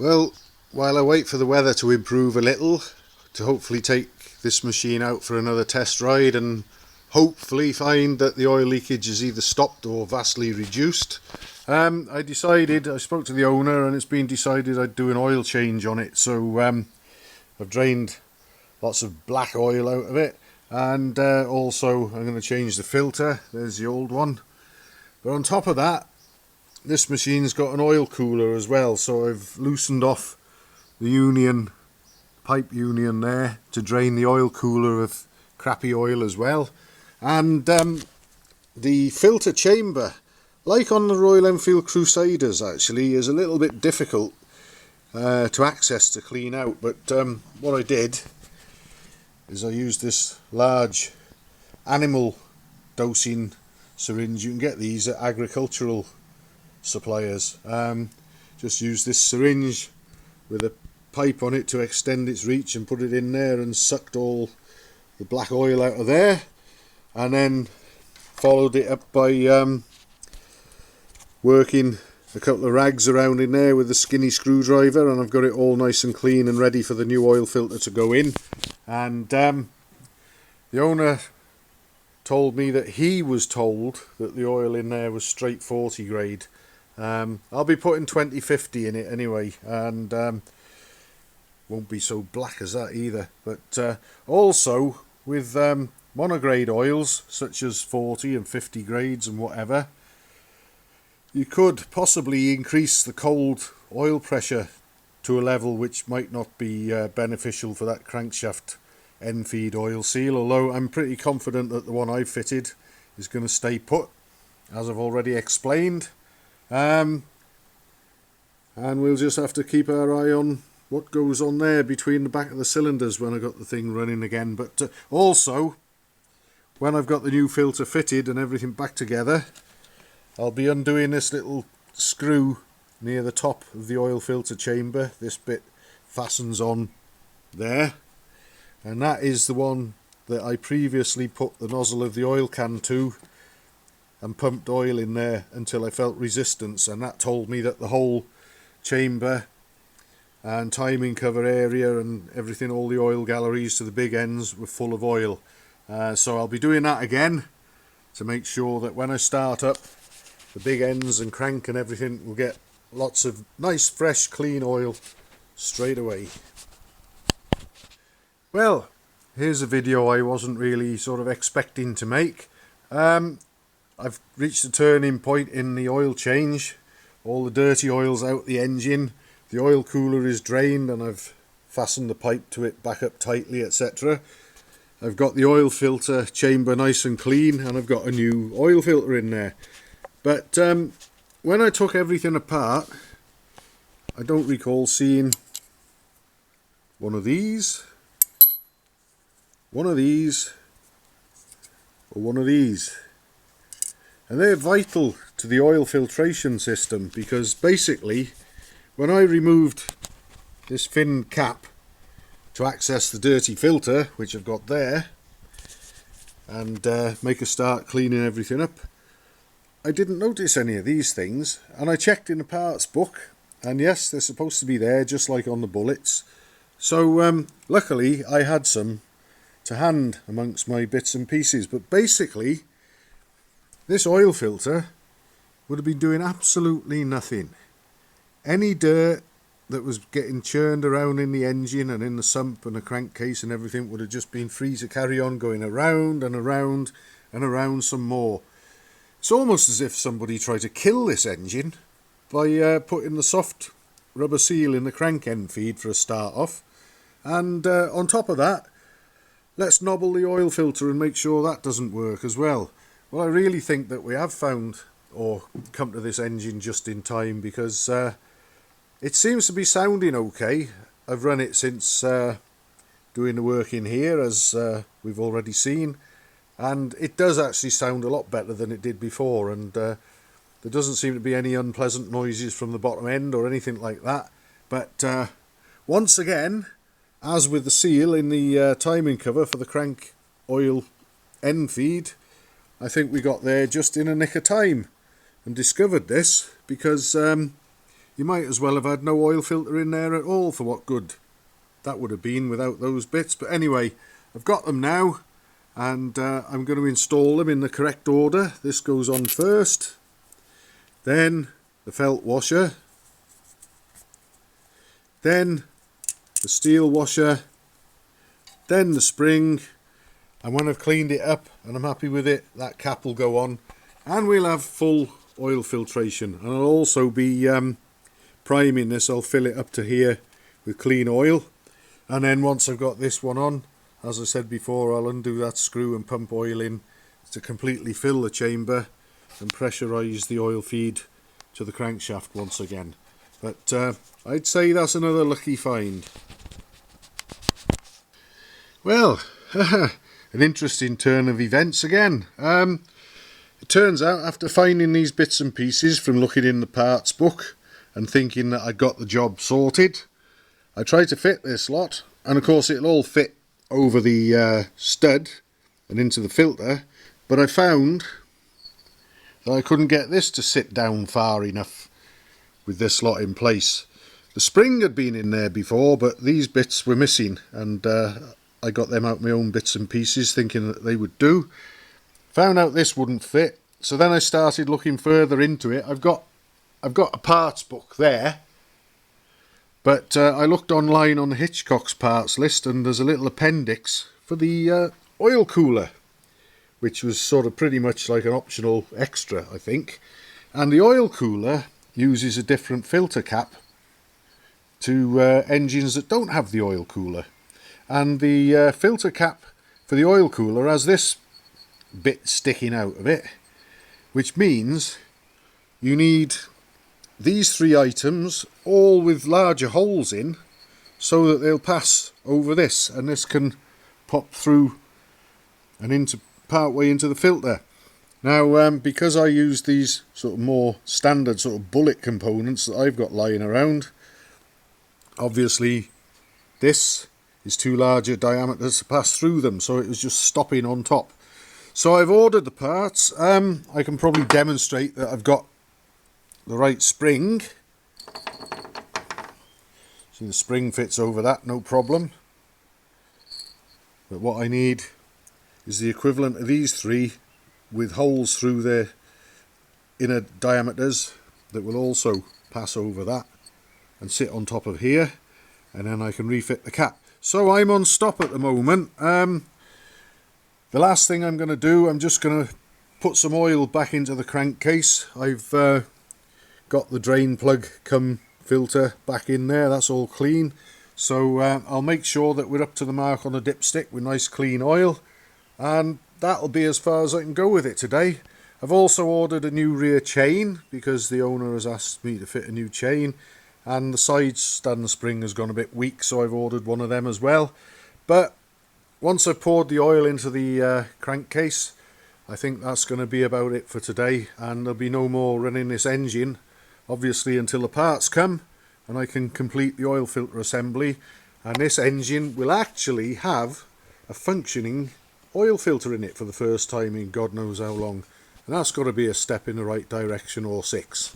Well, while I wait for the weather to improve a little, to hopefully take this machine out for another test ride and hopefully find that the oil leakage is either stopped or vastly reduced, I spoke to the owner and it's been decided I'd do an oil change on it. So I've drained lots of black oil out of it, and also I'm going to change the filter. There's the old one. But on top of that, this machine's got an oil cooler as well, so I've loosened off the pipe union there to drain the oil cooler of crappy oil as well. And the filter chamber, like on the Royal Enfield Crusaders actually, is a little bit difficult to access to clean out. But what I did is I used this large animal dosing syringe. You can get these at agricultural suppliers. Just use this syringe with a pipe on it to extend its reach and put it in there, and sucked all the black oil out of there, and then followed it up by working a couple of rags around in there with a skinny screwdriver, and I've got it all nice and clean and ready for the new oil filter to go in. And the owner told me that he was told that the oil in there was straight 40 grade. I'll be putting 2050 in it anyway, and won't be so black as that either. But also with monograde oils such as 40 and 50 grades and whatever, you could possibly increase the cold oil pressure to a level which might not be beneficial for that crankshaft end feed oil seal, although I'm pretty confident that the one I've fitted is going to stay put, as I've already explained. And we'll just have to keep our eye on what goes on there between the back of the cylinders when I got the thing running again. But also, when I've got the new filter fitted and everything back together, I'll be undoing this little screw near the top of the oil filter chamber. This bit fastens on there, and that is the one that I previously put the nozzle of the oil can to and pumped oil in there until I felt resistance, and that told me that the whole chamber and timing cover area and everything, all the oil galleries to the big ends, were full of oil. So I'll be doing that again to make sure that when I start up, the big ends and crank and everything will get lots of nice fresh clean oil straight away. Well, here's a video I wasn't really sort of expecting to make. I've reached a turning point in the oil change. All the dirty oil's out the engine, the oil cooler is drained, and I've fastened the pipe to it back up tightly, etc. I've got the oil filter chamber nice and clean, and I've got a new oil filter in there. But when I took everything apart, I don't recall seeing one of these, or one of these. And they're vital to the oil filtration system, because basically when I removed this fin cap to access the dirty filter, which I've got there, and make a start cleaning everything up, I didn't notice any of these things, and I checked in the parts book, and yes, they're supposed to be there just like on the bullets. So luckily I had some to hand amongst my bits and pieces. But basically this oil filter would have been doing absolutely nothing. Any dirt that was getting churned around in the engine and in the sump and the crankcase and everything would have just been free to carry on going around and around and around some more. It's almost as if somebody tried to kill this engine by putting the soft rubber seal in the crank end feed for a start off, and on top of that, let's nobble the oil filter and make sure that doesn't work as well. Well, I really think that we have found or come to this engine just in time, because it seems to be sounding okay. I've run it since doing the work in here, as we've already seen, and it does actually sound a lot better than it did before, and there doesn't seem to be any unpleasant noises from the bottom end or anything like that. But once again, as with the seal in the timing cover for the crank oil end feed, I think we got there just in a nick of time and discovered this, because you you might as well have had no oil filter in there at all, for what good that would have been without those bits. But anyway, I've got them now, and I'm going to install them in the correct order. This goes on first, then the felt washer, then the steel washer, then the spring, and when I've cleaned it up and I'm happy with it, that cap will go on and we'll have full oil filtration. And I'll also be priming this. I'll fill it up to here with clean oil, and then once I've got this one on, as I said before, I'll undo that screw and pump oil in to completely fill the chamber and pressurise the oil feed to the crankshaft once again. But I'd say that's another lucky find. Well, an interesting turn of events again. It turns out, after finding these bits and pieces from looking in the parts book and thinking that I'd got the job sorted, I tried to fit this lot, and of course it'll all fit over the stud and into the filter, but I found that I couldn't get this to sit down far enough with this lot in place. The spring had been in there before, but these bits were missing, and I got them out my own bits and pieces thinking that they would do. Found out this wouldn't fit, so then I started looking further into it. I've got a parts book there, but I looked online on the Hitchcock's parts list, and there's a little appendix for the oil cooler, which was sort of pretty much like an optional extra, I think. And the oil cooler uses a different filter cap to engines that don't have the oil cooler. And the filter cap for the oil cooler has this bit sticking out of it, which means you need these three items all with larger holes in, so that they'll pass over this, and this can pop through and into part way into the filter. Now because I use these sort of more standard sort of bullet components that I've got lying around, obviously this is too large a diameter to pass through them, so it was just stopping on top. So I've ordered the parts. I can probably demonstrate that I've got the right spring. See, the spring fits over that, no problem. But what I need is the equivalent of these three with holes through their inner diameters that will also pass over that and sit on top of here, and then I can refit the cap. So I'm on stop at the moment. The last thing I'm going to do, I'm just going to put some oil back into the crankcase. I've got the drain plug cum filter back in there, that's all clean. So I'll make sure that we're up to the mark on the dipstick with nice clean oil, and that'll be as far as I can go with it today. I've also ordered a new rear chain because the owner has asked me to fit a new chain, and the side stand spring has gone a bit weak, so I've ordered one of them as well. But once I've poured the oil into the crankcase, I think that's going to be about it for today, and there'll be no more running this engine, obviously, until the parts come and I can complete the oil filter assembly, and this engine will actually have a functioning oil filter in it for the first time in God knows how long, and that's got to be a step in the right direction or six.